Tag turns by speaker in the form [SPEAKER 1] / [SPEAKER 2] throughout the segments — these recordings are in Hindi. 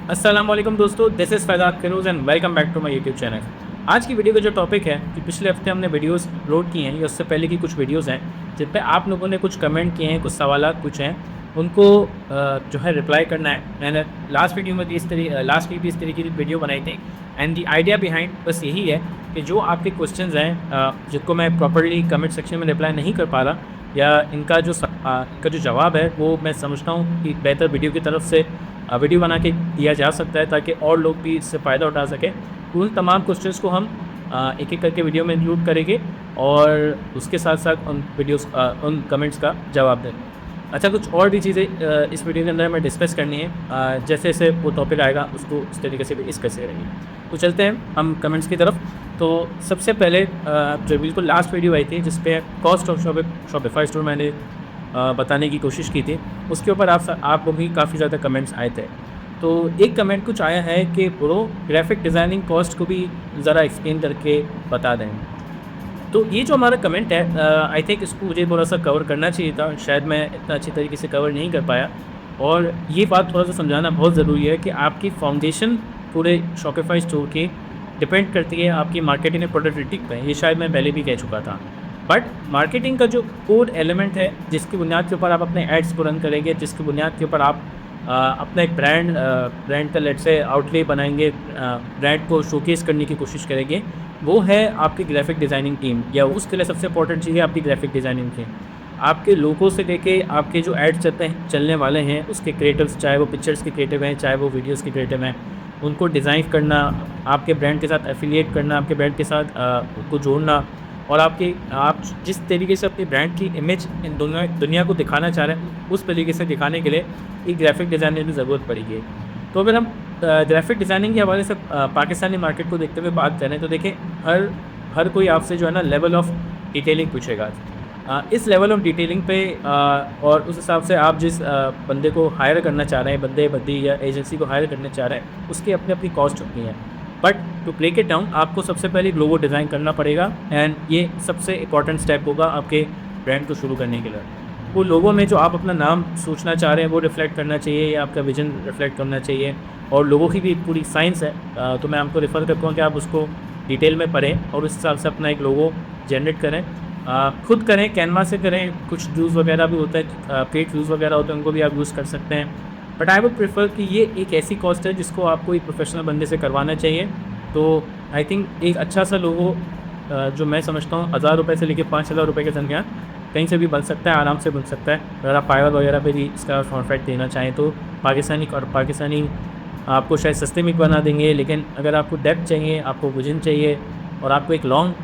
[SPEAKER 1] अस्सलाम वालेकुम दोस्तों, this is Faizad Firoz and welcome back to my YouTube channel. आज की वीडियो का जो टॉपिक है कि पिछले हफ्ते हमने वीडियोस अपलोड की हैं या उससे पहले की कुछ वीडियोस हैं जिन पे आप लोगों ने कुछ कमेंट किए हैं, कुछ सवालात पूछे हैं, उनको जो है रिप्लाई करना है। मैंने लास्ट वीडियो में भी लास्ट वीक भी इस तरीके की वीडियो बनाई थी एंड द आइडिया बिहाइंड बस यही है कि जो आपके क्वेश्चंस हैं जिनको मैं प्रॉपर्ली कमेंट सेक्शन में रिप्लाई नहीं कर पा रहा या इनका जो जवाब है वो मैं समझता हूँ कि बेहतर वीडियो की तरफ से वीडियो बना के दिया जा सकता है ताकि और लोग भी इससे फ़ायदा उठा सकें। उन तमाम क्वेश्चंस को हम एक एक करके वीडियो में इंक्लूड करेंगे और उसके साथ साथ उन कमेंट्स का जवाब देंगे। अच्छा, कुछ और भी चीज़ें इस वीडियो के अंदर हमें डिस्कस करनी है। जैसे जैसे वो टॉपिक आएगा उसको उस तरीके से भी डिस्कस करेंगे। तो चलते हैं हम कमेंट्स की तरफ। तो सबसे पहले जो बिल्कुल लास्ट वीडियो आई थी जिस पे कॉस्ट ऑफ शॉपिफाई स्टोर मैंने बताने की कोशिश की थी, उसके ऊपर आपको भी काफ़ी ज़्यादा कमेंट्स आए थे। तो एक कमेंट कुछ आया है कि ब्रो ग्राफिक डिज़ाइनिंग कॉस्ट को भी ज़रा एक्सप्लेन करके बता दें। तो ये जो हमारा कमेंट है आई थिंक इसको मुझे थोड़ा-सा कवर करना चाहिए था, शायद मैं इतना अच्छी तरीके से कवर नहीं कर पाया। और ये बात थोड़ा-सा समझाना बहुत ज़रूरी है कि आपकी फाउंडेशन पूरे शॉपिफाई स्टोर की डिपेंड करती है आपकी मार्केटिंग और प्रोडक्टिविटी पे। ये शायद मैं पहले भी कह चुका था। बट मार्केटिंग का जो कोर एलिमेंट है जिसकी बुनियाद के ऊपर आप अपने एड्स को रन करेंगे, जिसकी बुनियाद के ऊपर आप अपना एक ब्रांड का लेट्स से आउटले बनाएंगे, ब्रांड को शोकेस करने की कोशिश करेंगे, वो है आपकी ग्राफिक डिज़ाइनिंग टीम। या उसके लिए सबसे इंपॉर्टेंट चीज़ है आपकी ग्राफिक डिज़ाइनिंग टीम। आपके लोगों से लेके आपके जो एड्स चलने वाले हैं उसके क्रिएटिव्स, चाहे वो पिक्चर्स के क्रिएटिव हैं, चाहे वो वीडियोज़ के क्रिएटिव हैं, उनको डिज़ाइन करना, आपके ब्रांड के साथ एफिलिएट करना, आपके ब्रांड के साथ उनको जोड़ना और आप जिस तरीके से अपनी ब्रांड की इमेज इन दुनिया को दिखाना चाह रहे हैं उस तरीके से दिखाने के लिए एक ग्राफिक डिज़ाइनर की ज़रूरत पड़ेगी। तो अगर हम ग्राफिक डिज़ाइनिंग के हवाले से पाकिस्तानी मार्केट को देखते हुए बात करें तो देखिए हर कोई आपसे जो है ना लेवल ऑफ़ डिटेलिंग पूछेगा। इस लेवल ऑफ़ डिटेलिंग पे और उस हिसाब से आप जिस बंदे को हायर करना चाह रहे हैं, बंदी या एजेंसी को हायर करना चाह रहे हैं, उसकी अपनी अपनी कॉस्ट होती है। But to break it down आपको सबसे पहले एक लोगो डिज़ाइन करना पड़ेगा एंड ये सबसे इंपॉर्टेंट स्टेप होगा आपके ब्रांड को शुरू करने के लिए। वो लोगों में जो आप अपना नाम सोचना चाह रहे हैं वो रिफ्लेक्ट करना चाहिए या आपका विजन रिफ्लेक्ट करना चाहिए और लोगों की भी पूरी साइंस है। तो मैं आपको रेफ़र करता हूँ कि आप उसको डिटेल में पढ़ें और उस हिसाब से अपना एक लोगो जनरेट करें। खुद करें, कैनवा से करें, कुछ व्यूज़ वगैरह भी होता है, पेड व्यूज़ वगैरह होते हैं, उनको भी आप यूज़ कर सकते हैं। बट आई वुड प्रेफर कि ये एक ऐसी कॉस्ट है जिसको आपको एक प्रोफेशनल बंदे से करवाना चाहिए। तो आई थिंक एक अच्छा सा लोगो जो मैं समझता हूँ 1000 रुपये से लेकर 5000 रुपये के दरमियान कहीं से भी बन सकता है, आराम से बन सकता है। अगर आप फाइवर वगैरह पे भी इसका कॉन्ट्रैक्ट देना चाहें तो पाकिस्तानी आपको शायद सस्ते में बना देंगे, लेकिन अगर आपको डेप्थ चाहिए, आपको विजन चाहिए और आपको एक लॉन्ग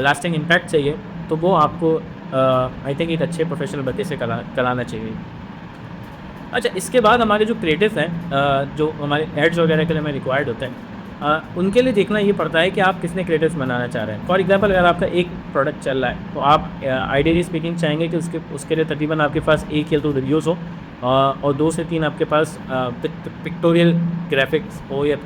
[SPEAKER 1] लास्टिंग इम्पैक्ट चाहिए तो वो आपको आई थिंक एक अच्छे प्रोफेशनल बंदे से कराना चाहिए। अच्छा, इसके बाद हमारे जो क्रिएटिव्स हैं जो हमारे एड्स वगैरह के लिए हमें रिक्वायर्ड होते हैं, उनके लिए देखना ये पड़ता है कि आप कितने क्रिएटिव्स बनाना चाह रहे हैं। फॉर एग्जांपल अगर आपका एक प्रोडक्ट चल रहा है तो आप आइडियली स्पीकिंग चाहेंगे कि उसके लिए तकरीबन आपके पास 1 या 2 रिव्यूज़ हो और 2 से 3 आपके पास पिक्टोरियल ग्राफिक्स हो या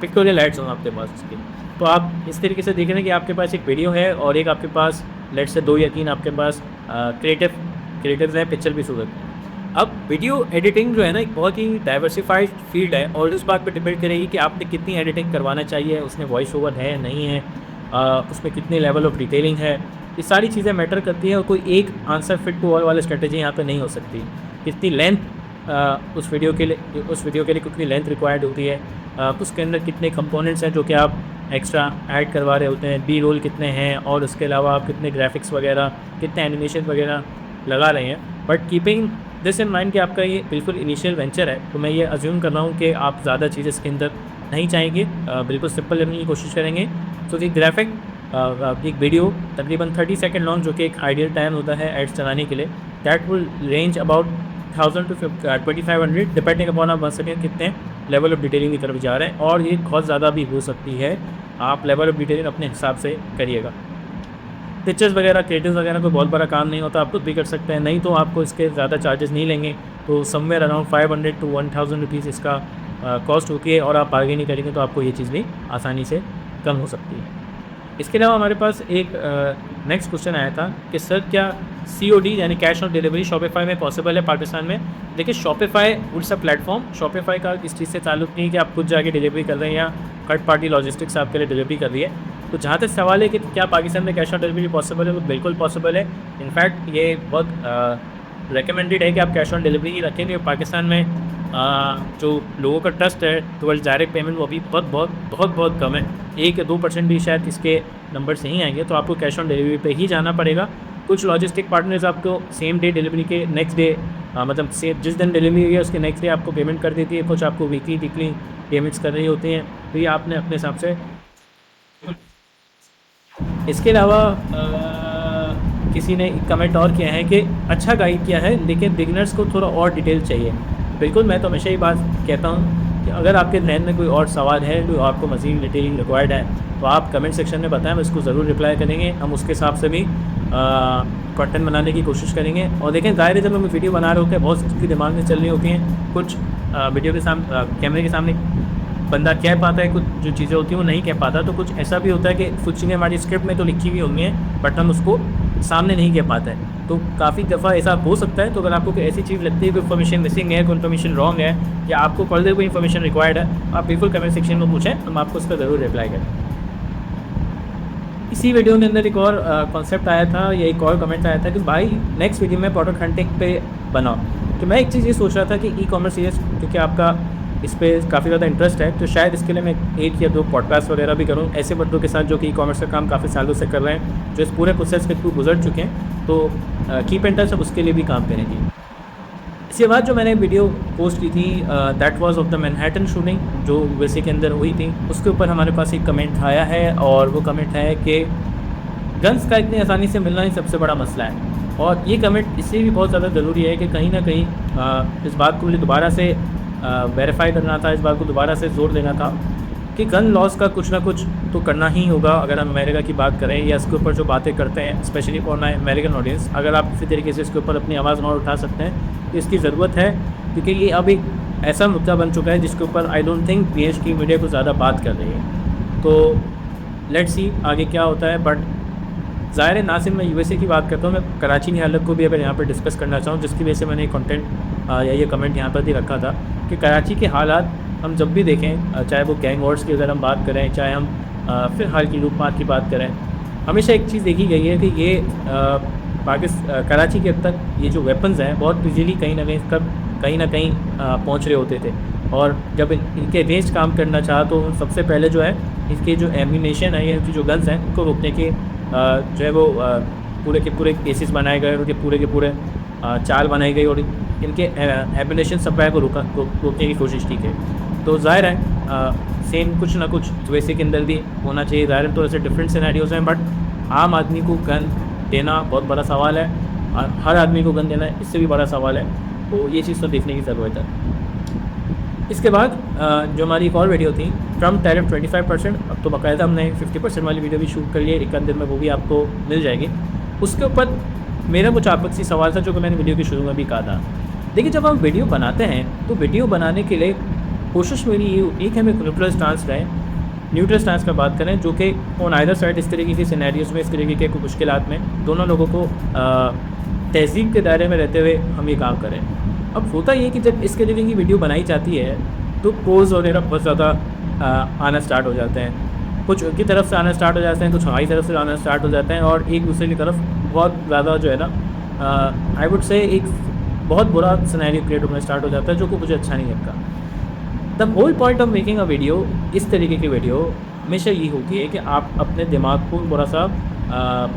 [SPEAKER 1] पिक्टोरियल एड्स हों आपके पास उसके। तो आप इस तरीके से देख रहे हैं कि आपके पास एक वीडियो है और एक आपके पास लेट्स से 2 या 3 आपके पास क्रिएटिव्स हैं, पिक्चर भी सूरत है। अब वीडियो एडिटिंग जो है ना एक बहुत ही डाइवर्सिफाइड फील्ड है और इस बात पे डिपेंड करेगी कि आपने कितनी एडिटिंग करवाना चाहिए, उसमें वॉइस ओवर है नहीं है, उसमें कितने लेवल ऑफ डिटेलिंग है, ये सारी चीज़ें मैटर करती हैं और कोई एक आंसर फिट टू ऑल वाली स्ट्रेटजी यहाँ पे नहीं हो सकती। कितनी लेंथ उस वीडियो के लिए कितनी लेंथ रिक्वायर्ड होती है, उसके अंदर कितने कंपोनेंट्स हैं जो कि आप एक्स्ट्रा ऐड करवा रहे होते हैं, बी रोल कितने हैं और उसके अलावा आप कितने ग्राफिक्स वगैरह, कितने एनिमेशन वगैरह लगा रहे हैं। But keeping this in mind कि आपका ये बिल्कुल इनिशियल वेंचर है, तो मैं ये अज्यूम कर रहा हूँ कि आप ज़्यादा चीज़ें इसके अंदर नहीं चाहेंगे, बिल्कुल सिंपल करने की कोशिश करेंगे। तो कि ग्राफिक एक वीडियो तकरीबन 30 सेकंड लॉन्ग जो कि एक आइडियल टाइम होता है एड्स चलाने के लिए, that will range about 1000 to 2500 depending upon आप बन सकें कितने लेवल ऑफ डिटेलिंग की तरफ जा रहे हैं और ये बहुत ज़्यादा भी हो सकती है। आप लेवल ऑफ डिटेलिंग अपने हिसाब से करिएगा। पिक्चर्स वगैरह, क्रिएटिव्स वगैरह कोई बहुत बड़ा काम नहीं होता, आप खुद भी कर सकते हैं, नहीं तो आपको इसके ज़्यादा चार्जेस नहीं लेंगे। तो समवेयर अराउंड 500 to 1000 रुपीज़ इसका कॉस्ट होती है और आप बार्गेनिंग करेंगे तो आपको ये चीज़ भी आसानी से कम हो सकती है। इसके अलावा हमारे पास एक नेक्स्ट क्वेश्चन आया था कि सर क्या COD यानी कैश ऑन डिलीवरी शॉपिफाई में पॉसिबल है पाकिस्तान में? देखिए Shopify it's a platform, Shopify का इस चीज़ से ताल्लुक़ नहीं है कि आप खुद जाके डिलीवरी कर रहे हैं या थर्ड पार्टी लॉजिस्टिक्स आपके लिए डिलीवरी कर रही है। तो जहाँ तक सवाल है कि क्या पाकिस्तान में कैश ऑन डिलीवरी पॉसिबल है, वो बिल्कुल पॉसिबल है। इनफैक्ट ये बहुत रिकमेंडेड है कि आप कैश ऑन डिलीवरी ही रखें, क्योंकि पाकिस्तान में जो लोगों का ट्रस्ट है टुवर्ड्स डायरेक्ट पेमेंट वो अभी बहुत कम है। 1 या 2% भी शायद इसके नंबर से ही आएंगे, तो आपको कैश ऑन डिलीवरी पे ही जाना पड़ेगा। कुछ लॉजिस्टिक पार्टनर्स आपको सेम डे डिलीवरी के नेक्स्ट डे मतलब सेम जिस दिन डिलीवरी हुई है उसके नेक्स्ट डे आपको पेमेंट कर देती है, कुछ आपको वीकली पेमेंट्स कर रही होती हैं, तो ये आपने अपने हिसाब से। इसके अलावा किसी ने कमेंट और किया है कि अच्छा गाइड किया है लेकिन बिगिनर्स को थोड़ा और डिटेल चाहिए। बिल्कुल, मैं तो हमेशा ही बात कहता हूँ कि अगर आपके जहन में कोई और सवाल है, कोई आपको मज़ीद डिटेलिंग रिक्वायर्ड है, तो आप कमेंट सेक्शन में बताएं, हम इसको ज़रूर रिप्लाई करेंगे। हम उसके हिसाब से भी कंटेंट बनाने की कोशिश करेंगे। और देखें, ज़ाहिर है जब हम वीडियो बना रहे होते हैं बहुत सी दिमाग में चल रही होती हैं, कुछ वीडियो के सामने कैमरे के सामने बंदा कह पाता है, कुछ जो चीज़ें होती हैं वो नहीं कह पाता। तो कुछ ऐसा भी होता है कि कुछ चीज़ें हमारी स्क्रिप्ट में तो लिखी हुई होंगी हैं बट हम उसको सामने नहीं कह पाते हैं। तो काफ़ी दफ़ा ऐसा हो सकता है। तो अगर आपको कोई ऐसी चीज़ लगती है, कोई इन्फॉर्मेशन मिसिंग है, कोई इन्फॉर्मेशन रॉन्ग है, या आपको फर्दर कोई इन्फॉर्मेशन रिक्वायर्ड है, आप बिल्कुल कमेंट सेक्शन में पूछें, हम आपको उस पर ज़रूर रिप्लाई करें। इसी वीडियो के अंदर एक और कॉन्सेप्ट आया था, या एक और कमेंट आया था कि भाई नेक्स्ट वीडियो में प्रोडक्ट हंटिंग पे बनाओ। तो मैं एक चीज़ ये सोच रहा था कि ई-कॉमर्स सीरीज़, क्योंकि आपका इस पर काफ़ी ज़्यादा इंटरेस्ट है, तो शायद इसके लिए मैं 1 या 2 पॉडकास्ट वगैरह भी करूँ ऐसे बंदों के साथ जो कि ई-कॉमर्स का काम काफ़ी सालों से कर रहे हैं, जो इस पूरे प्रोसेस के थ्रू गुजर चुके हैं। तो कीप इन टच, अब उसके लिए भी काम करेंगे। इसके बाद जो मैंने वीडियो पोस्ट की थी that was of the Manhattan shooting जो यूएसए के अंदर हुई थी, उसके ऊपर हमारे पास एक कमेंट आया है, और वो कमेंट है कि गन्स का इतनी आसानी से मिलना ही सबसे बड़ा मसला है। और ये कमेंट इसलिए भी बहुत ज़्यादा ज़रूरी है कि कहीं ना कहीं इस बात को मुझे दोबारा से वेरीफाई करना था, इस बात को दोबारा से जोर देना था कि गन लॉस का कुछ ना कुछ तो करना ही होगा। अगर हम अमेरिका की बात करें या इसके ऊपर जो बातें करते हैं, specially for my American audience, अगर आप किसी तरीके से इसके ऊपर अपनी आवाज़ और उठा सकते हैं तो इसकी ज़रूरत है, क्योंकि ये अब एक ऐसा मुद्दा बन चुका है जिसके ऊपर आई डोंट थिंक देश की मीडिया को ज़्यादा बात कर रही है। तो लेट्स सी आगे क्या होता है। बट ज़ाहिर है ना सिर्फ मैं यूएसए की बात करता हूँ, मैं कराची की हालत को भी अगर यहाँ पर डिस्कस करना चाहूँ, जिसकी वजह से मैंने कंटेंट या ये कमेंट यहाँ पर भी रखा था कि कराची के हालात हम जब भी देखें, चाहे वो गैंग वॉर्स की अगर हम बात करें, चाहे हम फ़िलहाल की लूटमार की बात करें, हमेशा एक चीज़ देखी गई है कि ये कराची के अब तक ये जो वेपन्स हैं बहुत इजीली कहीं ना कहीं पहुंच रहे होते थे। और जब इनके अगेंस्ट काम करना चाहा तो सबसे पहले जो है इसके जो एम्यूनेशन है या इनकी जो गन्स हैं उनको रोकने के जो है वो पूरे के पूरे केसेस बनाए गए, उनके पूरे के पूरे चाल बनाई गई, और इनके एम्यूनेशन सप्लाई को रोकने की कोशिश की गई। तो ज़ाहिर है सेम कुछ ना कुछ वैसे के अंदर भी होना चाहिए। ज़ाहिर है तो ऐसे डिफरेंट सिनेरियोज़ हैं, बट आम आदमी को गन देना बहुत बड़ा सवाल है, और हर आदमी को गन देना इससे भी बड़ा सवाल है। तो ये चीज़ तो देखने की ज़रूरत है। इसके बाद जो हमारी एक और वीडियो थी ट्रम्प टैरिफ 25%, अब तो बाकायदा हमने 50% वाली वीडियो भी शूट कर लिया, एक दिन में वो भी आपको मिल जाएगी। उसके ऊपर मेरा कुछ आपसी सवाल था जो कि मैंने वीडियो के शुरू में भी कहा था। देखिए, जब हम वीडियो बनाते हैं तो वीडियो बनाने के लिए कोशिश मेरी ये होती है कि हमें न्यूट्रल स्टांस रहें। न्यूट्रल स्टांस का बात करें जो कि ऑन आइदर साइड इस तरीके के सिनेरियोज़ में, इस तरीके के मुश्किलात में दोनों लोगों को तहज़ीब के दायरे में रहते हुए हम ये काम करें। अब होता ये कि जब इस तरीके की वीडियो बनाई जाती है तो पोज़ वगैरह बहुत ज़्यादा आना स्टार्ट हो जाते हैं, कुछ उनकी तरफ से आना स्टार्ट हो जाते हैं, कुछ हमारी तरफ से आना स्टार्ट हो जाते हैं, और एक दूसरे की तरफ बहुत ज़्यादा जो है ना आई वुड से एक बहुत बुरा सिनेरियो क्रिएट होना स्टार्ट हो जाता है, जो कि मुझे अच्छा नहीं लगता। The whole point of making a video, इस तरीके की वीडियो हमेशा ये होती है कि आप अपने दिमाग को थोड़ा सा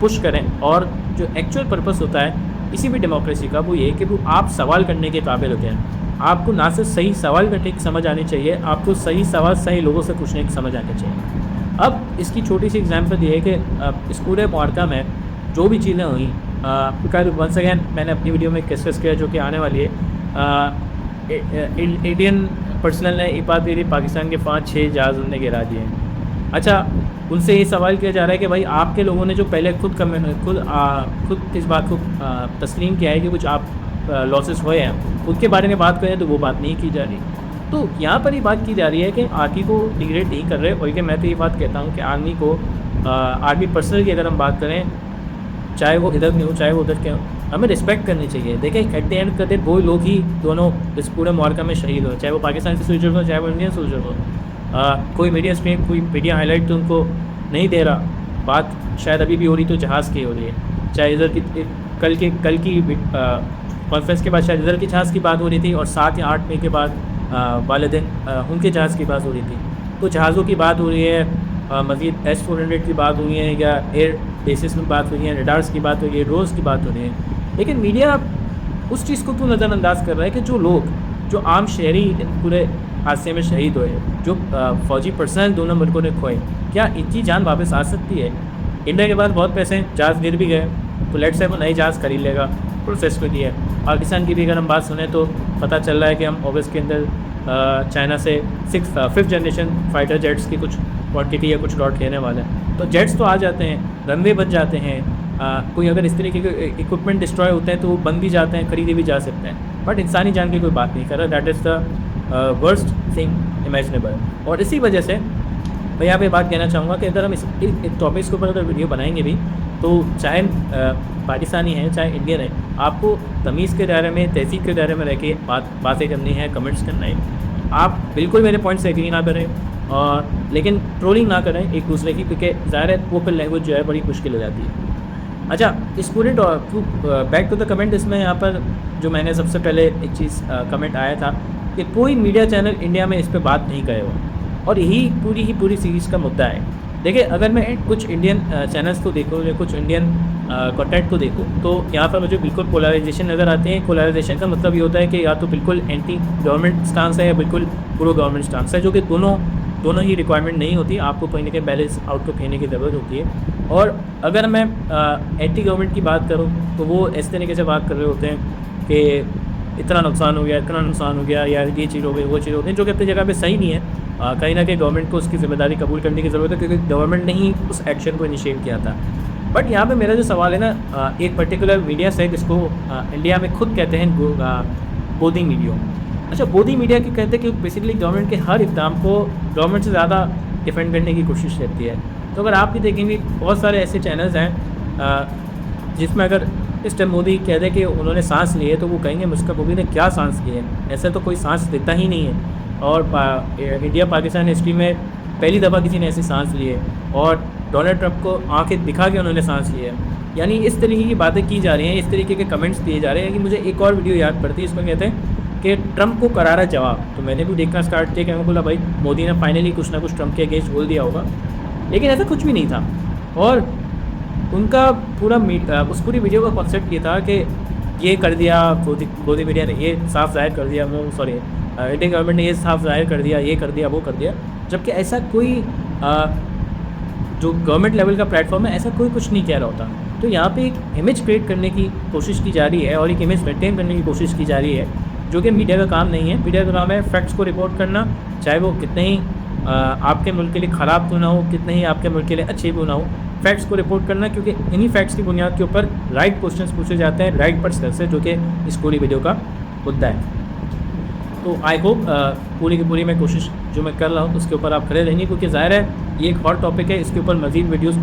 [SPEAKER 1] पुश करें, और जो एक्चुअल पर्पस होता है किसी भी डेमोक्रेसी का वो ये है कि वो आप सवाल करने के काबिल होते हैं। आपको ना सिर्फ सही सवाल करने की समझ आनी चाहिए, आपको सही सवाल सही लोगों से पूछने की समझ आनी चाहिए। अब इसकी छोटी सी एग्जांपल ये है कि इस पूरे मार्का में जो भी चीज़ें हुई, बिकॉज वंस अगैन मैंने अपनी वीडियो में डिस्कस किया जो कि आने वाली है, इंडियन पर्सनल ने ये बात मेरी पाकिस्तान के 5-6 जहाज़ उनने गिरा दिए हैं। अच्छा, उनसे ये सवाल किया जा रहा है कि भाई आपके लोगों ने जो पहले खुद इस बात को तस्लीम किया है कि कुछ आप लॉसेस हुए हैं, उनके बारे में बात करें तो वो बात नहीं की जा रही। तो यहाँ पर ये बात की जा रही है कि आर्मी को डिग्रेड नहीं कर रहे, बल्कि मैं तो ये बात कहता हूँ कि आर्मी को आर्मी पर्सनल की अगर हम बात करें, चाहे वो इधर के हो चाहे वो उधर के हो, हमें रिस्पेक्ट करनी चाहिए। देखिए एट द एंड करते वो लोग ही दोनों इस पूरे मार्का में शहीद हो, चाहे वो पाकिस्तान के सोल्जर हो चाहे वो इंडियन सोल्जर हो। कोई मीडिया स्ट्रीम कोई मीडिया हाईलाइट तो उनको नहीं दे रहा। बात शायद अभी भी हो रही तो जहाज़ की हो रही है, चाहे इधर की कल की कॉन्फ्रेंस के बाद शायद इधर की जहाज़ की बात हो रही थी, और 7 या 8 मई के बाद वाले दिन उनके जहाज़ की बात हो रही थी। तो जहाज़ों की बात हो रही है, मज़ीद S-400 की बात हुई है, या एयर बेसिस में बात हुई है, रडार्स की बात हुई है, ड्रोन्स की बात हो रही है। लेकिन मीडिया उस चीज़ को क्यों नज़रअंदाज कर रहा है कि जो लोग, जो आम शहरी पूरे हादसे में शहीद हुए, जो फ़ौजी पर्सनल दोनों मुल्कों ने खोए, क्या इनकी जान वापस आ सकती है? इंडिया के पास बहुत पैसे हैं, जहाज़ गिर भी गए तो लेट्स से वो नई जहाज़ खरीद लेगा, प्रोसेस को दिया है। पाकिस्तान की भी अगर हम बात सुने तो पता चल रहा है कि हम अगस्त के अंदर चाइना से 5th जनरेशन फाइटर जेट्स की कुछ क्वांटिटी या कुछ लॉट लेने वाले हैं। तो जेट्स तो आ जाते हैं, रनवे बन जाते हैं, कोई अगर इस तरीके के इक्विपमेंट डिस्ट्रॉय होते हैं तो वो बन भी जाते हैं, खरीदे भी जा सकते हैं, बट इंसानी जान की कोई बात नहीं कर रहा। That is the worst thing imaginable. और इसी वजह से मैं यहाँ पे बात कहना चाहूँगा कि अगर हम इस टॉपिक्स के ऊपर अगर वीडियो बनाएंगे भी, तो चाहे पाकिस्तानी है चाहे इंडियन है, आपको तमीज़ के दायरे में, तहज़ीब के दायरे में रह के बातें करनी है, कमेंट्स करना है। आप बिल्कुल मेरे पॉइंट से एग्री ना करें, और लेकिन ट्रोलिंग ना करें एक दूसरे की, क्योंकि ज़ाहिर है वोकल लैंग्वेज जो है बड़ी मुश्किल हो जाती है। अच्छा, इस पूरे बैक टू द कमेंट, इसमें यहाँ पर जो मैंने सबसे पहले एक चीज़ कमेंट आया था कि कोई मीडिया चैनल इंडिया में इस पर बात नहीं करे हो, और यही पूरी सीरीज़ का मुद्दा है। देखिए अगर मैं कुछ इंडियन चैनल्स को देखूँ या कुछ इंडियन कंटेंट को देखूँ, तो यहाँ पर मुझे बिल्कुल पोलराइजेशन नज़र आते हैं। पोलराइजेशन का मतलब ये होता है कि या तो बिल्कुल एंटी गवर्नमेंट स्टांस है या बिल्कुल प्रो गवर्नमेंट स्टांस है, जो कि दोनों ही रिक्वायरमेंट नहीं होती। आपको कहीं ना कहीं बैलेंस आउटलुक लेने की ज़रूरत होती है। और अगर मैं एंटी गवर्नमेंट की बात करूँ तो वो इस तरीके से बात कर रहे होते हैं कि इतना नुकसान हो गया, इतना नुकसान हो गया, या ये चीज़ हो गई, वो चीज़ हो गई, जो कि अपनी जगह पे सही नहीं है। कहीं ना कहीं गवर्नमेंट को उसकी ज़िम्मेदारी कबूल करने की ज़रूरत है, क्योंकि गवर्नमेंट ने ही उस एक्शन को इनिशिएट किया था। बट यहाँ पे मेरा जो सवाल है ना, एक पर्टिकुलर मीडिया से जिसको इंडिया में खुद कहते हैं गोदी मीडिया। अच्छा, गोदी मीडिया की कहते हैं कि बेसिकली गवर्नमेंट के हर इक़दाम को गवर्नमेंट से ज़्यादा डिफेंड करने की कोशिश रहती है। तो अगर आप भी देखेंगे बहुत सारे ऐसे चैनल्स हैं जिसमें अगर इस टाइम मोदी कह दे कि उन्होंने सांस ली है, तो वो कहेंगे मुझका मोदी ने क्या सांस ली है, ऐसे तो कोई सांस लेता ही नहीं है। और इंडिया पाकिस्तान हिस्ट्री में पहली दफ़ा किसी ने ऐसी सांस ली है, और डोनाल्ड ट्रंप को आंखें दिखा के उन्होंने सांस ली है। यानी इस तरीके की बातें की जा रही हैं, इस तरीके के कमेंट्स दिए जा रहे हैं कि मुझे एक और वीडियो याद पड़ती है, इसमें कहते हैं कि ट्रंप को करारा जवाब। तो मैंने भी देखना स्टार्ट किया कि मैं बोला भाई मोदी ने फाइनली कुछ ना कुछ ट्रंप के अगेंस्ट बोल दिया होगा, लेकिन ऐसा कुछ भी नहीं था। और उनका उस पूरी वीडियो का कॉन्सेप्ट ये था कि ये कर दिया गोदी मीडिया ने, ये साफ जाहिर कर दिया, सॉरी इंडियन गवर्नमेंट ने ये साफ जाहिर कर दिया, ये कर दिया, वो कर दिया, जबकि ऐसा कोई जो गवर्नमेंट लेवल का प्लेटफॉर्म है ऐसा कोई कुछ नहीं कह रहा होता। तो यहाँ पे एक इमेज क्रिएट करने की कोशिश की जा रही है, और एक इमेज मेंटेन करने की कोशिश की जा रही है, जो कि मीडिया का काम नहीं है। मीडिया का काम है फैक्ट्स को रिपोर्ट करना, चाहे वो कितने ही आपके मुल्क के लिए ख़राब क्यों ना हो, कितने ही आपके मुल्क के लिए अच्छे क्यों ना हो, फैक्ट्स को रिपोर्ट करना, क्योंकि इन्हीं फैक्ट्स की बुनियाद के ऊपर राइट क्वेश्चंस पूछे जाते हैं राइट पर्सन से, जो कि इस पूरी वीडियो का मुद्दा है। तो आई होप पूरी की पूरी मैं कोशिश जो मैं कर रहा हूँ उसके ऊपर आप खड़े रहेंगे, क्योंकि ज़ाहिर है ये एक हॉट टॉपिक है, इसके ऊपर मज़ीद वीडियोज़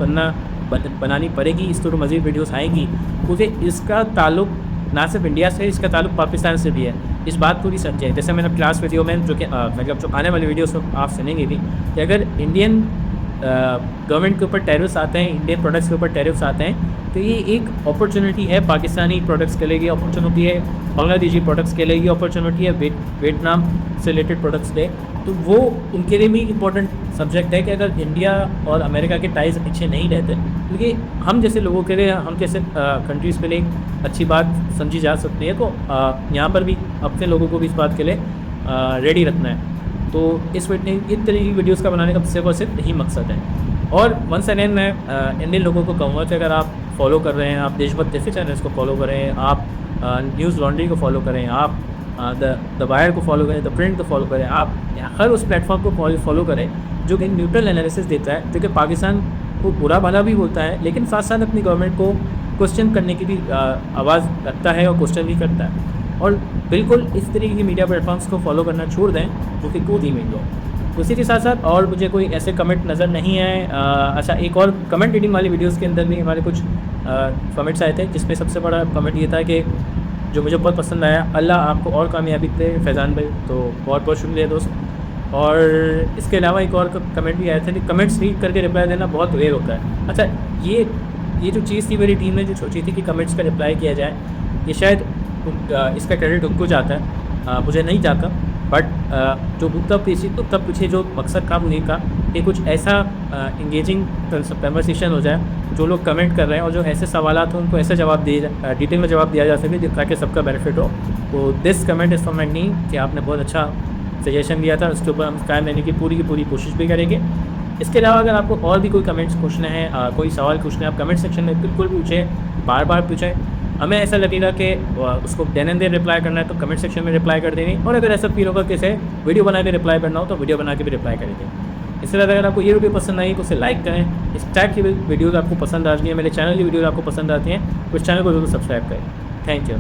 [SPEAKER 1] बनानी पड़ेगी, इस पर मज़ीद वीडियोज़ आएंगी, क्योंकि इसका ताल्लुक ना सिर्फ इंडिया से, इसका ताल्लुक पाकिस्तान से भी है। इस बात पूरी समझे, जैसे मैंने क्लास वीडियो में जो कि मतलब जो आने वाली वीडियोस में आप सुनेंगे भी, कि अगर इंडियन गवर्नमेंट के ऊपर टैरिफ्स आते हैं, इंडियन प्रोडक्ट्स के ऊपर टैरिफ्स आते हैं, तो ये एक अपॉर्चुनिटी है पाकिस्तानी प्रोडक्ट्स के लिए, ये अपॉर्चुनिटी है बांग्लादेशी प्रोडक्ट्स के लिए, ये अपॉर्चुनिटी है वियतनाम से रिलेटेड प्रोडक्ट्स के। तो वो उनके लिए भी इम्पोर्टेंट सब्जेक्ट है कि अगर इंडिया और अमेरिका के टाइज अच्छे नहीं रहते, क्योंकि हम जैसे लोगों के लिए, हम जैसे कंट्रीज़ के लिए अच्छी बात समझी जा सकती है, तो यहाँ पर भी अपने लोगों को भी इस बात के लिए रेडी रखना है। तो इस तरह की वीडियोस का बनाने का सिर्फ और सिर्फ यही मकसद है। और वंस अगेन मैं इंडियन लोगों को कहूँगा कि अगर आप फॉलो कर रहे हैं, आप देशभक्त जैसे चैनल्स को फॉलो करें, आप न्यूज़ लॉन्ड्री को फॉलो करें, आप द वायर को फॉलो करें, द प्रिंट को फॉलो करें, आप हर उस प्लेटफॉर्म को फॉलो करें जो कि न्यूट्रल एनालिसिस देता है, जो कि पाकिस्तान को बुरा भला भी बोलता है, लेकिन साथ साथ अपनी गवर्नमेंट को क्वेश्चन करने की भी आवाज़ रखता है और क्वेश्चन भी करता है। और बिल्कुल इस तरीके की मीडिया प्लेटफॉर्म्स को फॉलो करना छोड़ दें, जो कि गोदी मीडिया। उसी के साथ साथ और मुझे कोई ऐसे कमेंट नज़र नहीं आए। अच्छा, एक और कमेंट रीडिंग वाली वीडियोज़ के अंदर भी हमारे कुछ कमेंट्स आए थे, जिसमें सबसे बड़ा कमेंट ये था कि जो मुझे बहुत पसंद आया, अल्लाह आपको और कामयाबी दे फैज़ान भाई, तो बहुत बहुत शुक्रिया दोस्त। और इसके अलावा एक और कमेंट भी आया था कि कमेंट्स रीड करके रिप्लाई देना बहुत रेयर होता है। अच्छा, ये जो चीज़ थी मेरी टीम ने जो सोची थी कि कमेंट्स का रिप्लाई किया जाए, ये शायद इसका क्रेडिट उनको जाता है, मुझे नहीं जाता। बट जो उत्तर पीछे जो मकसद था मुझे का कि कुछ ऐसा इंगेजिंग कन्वर्सेशन हो जाए, जो लोग कमेंट कर रहे हैं और जो ऐसे सवालात हैं उनको ऐसे जवाब दिए डिटेल में जवाब दिया जा सके ताकि सबका बेनिफिट हो। तो this comment is from my team कि आपने बहुत अच्छा सजेशन दिया था, उसके ऊपर हम कायम रहने की पूरी कोशिश भी करेंगे। इसके अलावा अगर आपको और भी कोई कमेंट्स पूछने हैं, कोई सवाल पूछना है, आप कमेंट सेक्शन में बिल्कुल पूछें, बार पूछें। हमें ऐसा लगेगा कि उसको देन एंड देन रिप्लाई करना है तो कमेंट सेक्शन में रिप्लाई कर देंगे, और अगर ऐसा फील होगा कि इसे वीडियो बना के रिप्लाई करना हो तो वीडियो बना के भी रिप्लाई करेंगे। इसके अलावा अगर आपको ये वीडियो पसंद आई तो उसे लाइक करें। इस टाइप की वीडियोज़ आपको पसंद आती हैं, मेरे चैनल की वीडियोज़ आपको पसंद आती हैं तो इस चैनल को जरूर सब्सक्राइब करें। Thank you.